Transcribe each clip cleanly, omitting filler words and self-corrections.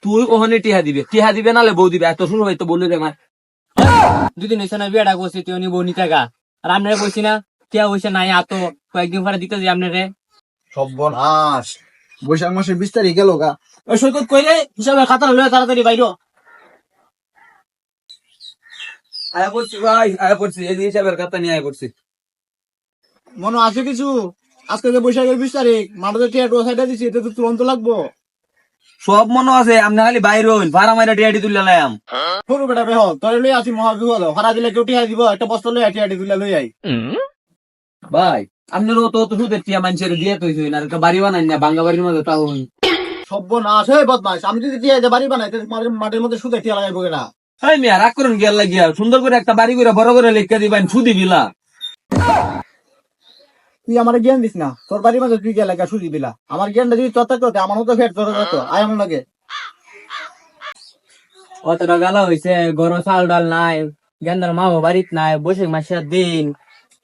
তুই ওখানে টিহা দিবে নালে বউ দিবে এত শুরু হয়তো বললে রে আমার দুদিন হয়েছে না বিয়েটা করছি তুই উনি বউ নিতে গা আর আপনারা বলছি না টিয়া হয়েছে নাই আতো কয়েকদিন পরে দিতে যাই আপনারে সর্বনাশ, বৈশাখ মাসের 20 তারিখ গেল গা। ওই সৈকত কইলে হিসাবে খাতা লয়ে তাড়াতাড়ি বাইর আয়া পড়ছি ভাই আয়া পড়ছি এই হিসাবের কথা নিয়ে আয়া পড়ছি মনে আছে কিছু? আজকে যে বৈশাখের 20 তারিখ মাঠে টিয়া টোয়া সাইডা দিছি, এটা তো তুরন্ত লাগবো। সব মনে আছে আপনি খালি বাইর হইন ভাড়া মাইরা টিয়াটি তুলে লাইম সরু বেটা বেহ তোরে লই আসি মহাবিপদ, হারা দিলে কেউ টিয়া দিব, একটা বস্তা লই টিয়াটি তুলে লই আই। ভাই আপনারও তো সুদের টিয়া মানুষের দিয়ে তৈরি আর একটা বাড়ি বানাই না বাঙ্গা বাড়ির মধ্যে তাও সর্বনাশ, এই বদমাস, আমি যদি টিয়া বাড়ি বানাই মাঠের মধ্যে সুদে টিয়া লাগাইবো কেনা? হ্যাঁ মিয়া রাগ করুন গিয়া লাগিয়া সুন্দর করে একটা বাড়ি করে বড় করে লিখে দিবেন সুদি বিলা তুই আমার জ্ঞান দিস না, তোর বাড়ির মধ্যে তুই গেলে সুদি দিলা। আমার জ্ঞানটা যদি তোর থাকতো আমার মতো ফের তোর থাকতো, আয় আমার লাগে। অতটা গালা হয়েছে গরম চাল ডাল নাই গেন্দার মা বাড়িত নাই বৈশাখ মাসের দিন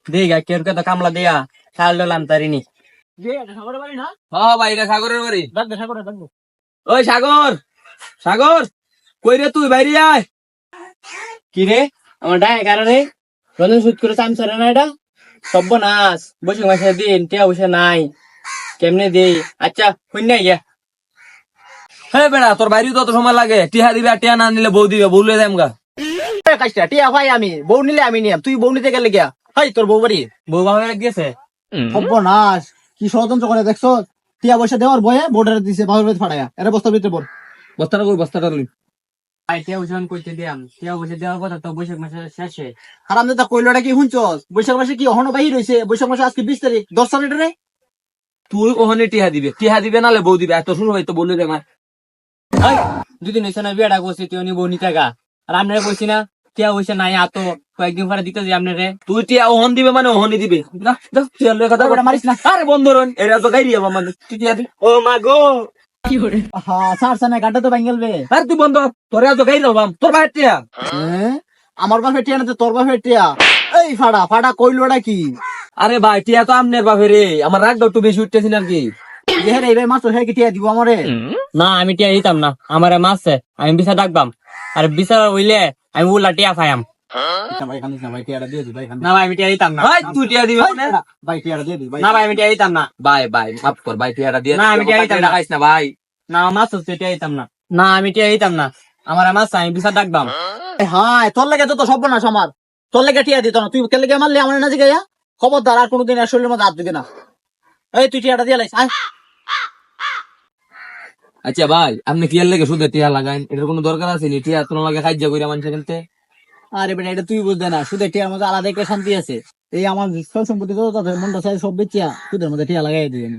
দিঘা কেউ কে তো কামলা দিয়া চাল ডাল আনতারিনি হ্যাঁ ভাই এটা সাগরের বাড়ি ওই সাগর সাগর কই রে তুই বাইরে আয় কি রে আমার ডায় কারণে রঞ্জন সুদ করে চামচারে না এটা সর্বনাশ বৈশাখ মাসের দিন টিয়া বসে নাই কেমনে দেই আচ্ছা শূন্য গিয়া হ্যাঁ বেড়া তোর বাইরে তো অত সময় লাগে টিহা দিবে আর টিহা না নিলে বউ দিবে বউ লয়ে যাম গা টিয়া ভাই আমি বউ নিলে আমি নিয়াম, তুই বউ নিতে গেলে গিয়া হাই তোর বউ বাড়ি। বউ বাবা গেছে সর্বনাশ, কি ষড়যন্ত্র করে দেখছো? টিয়া পয়সা দেওয়ার বয়ে বোর্ডারে দিছে বাবার বাড়ি ফাটাইয়া, এরা বস্তার ভিতরে পড়। বস্তাটা কই বস্তাটা লই ভাই টিয়া বসে করতে দিয়াম টিয়া বসে দেওয়ার কথা তো বৈশাখ মাসের শেষে আর আমি তা কইলটা কি শুনছস? বৈশাখ মাসে কি অহনো বাহির হইছে? বৈশাখ মাসে আজকে 20 তারিখ, 10 তারিখ রে। তুই ওখানে টিহা দিবে নালে বউ দিবে এত শুরু হয়তো বললে রে আমার দুদিন হয়েছে না বিয়েটা করছি তুই উনি বউ নিতে গা আর আপনারা বলছি না টিয়া হয়েছে নাই আতো কয়েকদিন পরে দিতে যাই আপনারে তুই টিয়া ওহন দিবে মানে ওহনই দিবে না যা টিয়া লয়ে কথা ওটা মারিস না। আরে বন্ধ রন এরা তো গাইরি আমার মানে তুই টিয়া দি ও মা গো হ্যাঁ সার সানে গাড্ডা তো ভাঙ্গেলবে। আরে তুই বন্ধ তোরে তো গাইরি হবাম তোর ভাই টিয়া আমার বাপের টিয়া না তো তোর বাপের টিয়া। এই ফাড়া ফাড়া কইলটা কি? আরে ভাই টিয়া তো আমনের বাপে রে আমার রাগ একটু বেশি উঠতেছি নাকি হে রে ভাই মাস্টার হে কি টিয়া দিব আমারে? না আমি টিয়া দিতাম না আমার মাসে আমি বিচার ডাকবাম আর বিচার হইলে আমি উল্লা টিয়া খাইয়াম ভাই খানিস না ভাই, টিয়াটা দিয়ে দি ভাই খানিস। না ভাই আমি টিয়া দিতাম না ভাই তুই টিয়া দিবে মানে ভাই টিয়াটা দিয়ে দি ভাই। না ভাই আমি টিয়া দিতাম না ভাই ভাই মাফ কর ভাই টিয়াটা দিয়ে না, আমি টিয়া দিতাম না। খাইস না ভাই না মাছ হচ্ছে টিয়া দিতাম না না আমি টিয়া দিতাম না আমার মাছ আমি বিচার ডাকবাম হ্যাঁ তোর লাগে তো সর্বনাশ আমার, তোর লাগে টিয়া দিত না, তুই কে লেগে মারলি আমার না জিগাইয়া? খবরদার আর কোনোদিন আর শরীরের মধ্যে হাত দিবি না। এই তুই টিয়াটা দিয়ে লাইস আয়। আচ্ছা ভাই আপনি কি এর লেগে শুধু টিয়া লাগাইন এটার কোনো দরকার আছে নি টিয়া তোমার লাগে খাইজা কইরা মানুষের কিনতে আরে বেটা এটা তুই বুঝতে না, সুদের টিয়ার মধ্যে আলাদা একটা শান্তি আছে। এই আমার সব সম্পত্তি তো তাদের মনটা চাই সব বেচিয়া সুদের মধ্যে টিয়া লাগাই দিই আমি।